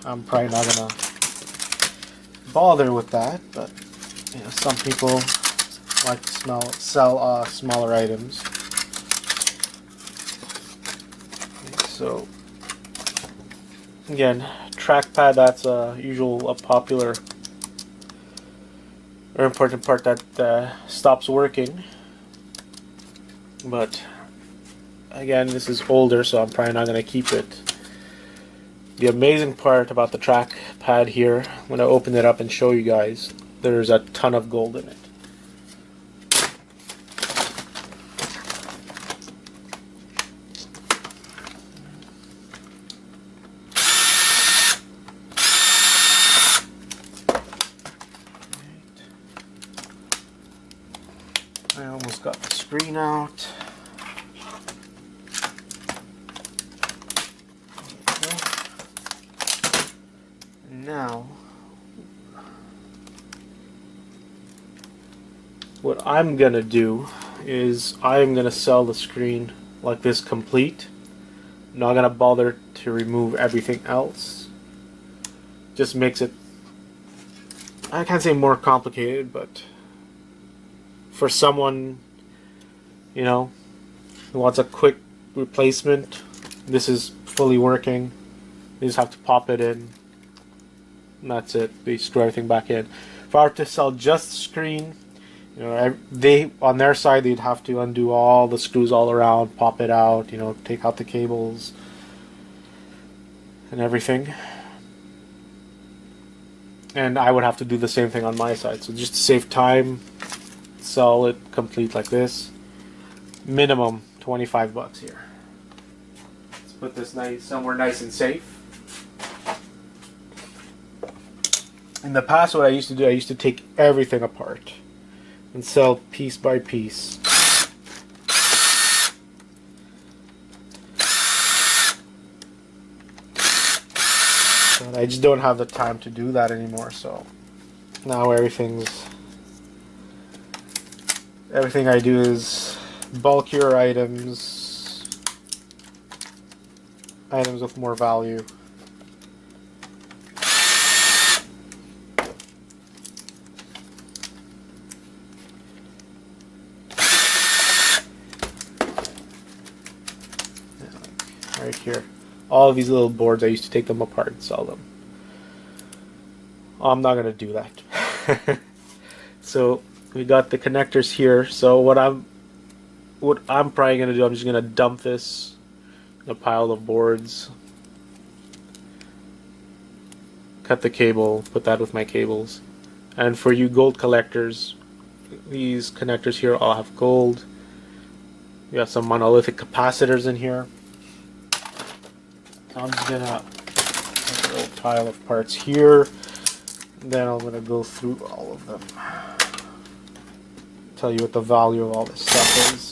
I'm probably not gonna bother with that, but you know, some people like to sell smaller items. Okay, so again, trackpad, that's a popular or important part that stops working. But again, this is older, so I'm probably not going to keep it. The amazing part about the trackpad here, when I open it up and show you guys, there's a ton of gold in it. I almost got the screen out. Now, what I'm gonna do is I'm gonna sell the screen like this complete. I'm not gonna bother to remove everything else. Just makes it, I can't say more complicated, but for someone, you know, who wants a quick replacement, this is fully working. You just have to pop it in. And that's it. They screw everything back in. If I were to sell just the screen, you know, they on their side they'd have to undo all the screws all around, pop it out, you know, take out the cables and everything. And I would have to do the same thing on my side. So just to save time, sell it complete like this. Minimum $25 here. Let's put this somewhere nice and safe. In the past, what I used to do, I used to take everything apart and sell piece by piece. But I just don't have the time to do that anymore, so now everything I do is bulkier items with more value. Right here, all of these little boards, I used to take them apart and sell them. I'm not gonna do that. So we got the connectors here. So what I'm probably gonna do, I'm just gonna dump this in a pile of boards, cut the cable, put that with my cables. And for you gold collectors, these connectors here all have gold. We got some monolithic capacitors in here. I'm just gonna make a little pile of parts here, then I'm gonna go through all of them, tell you what the value of all this stuff is.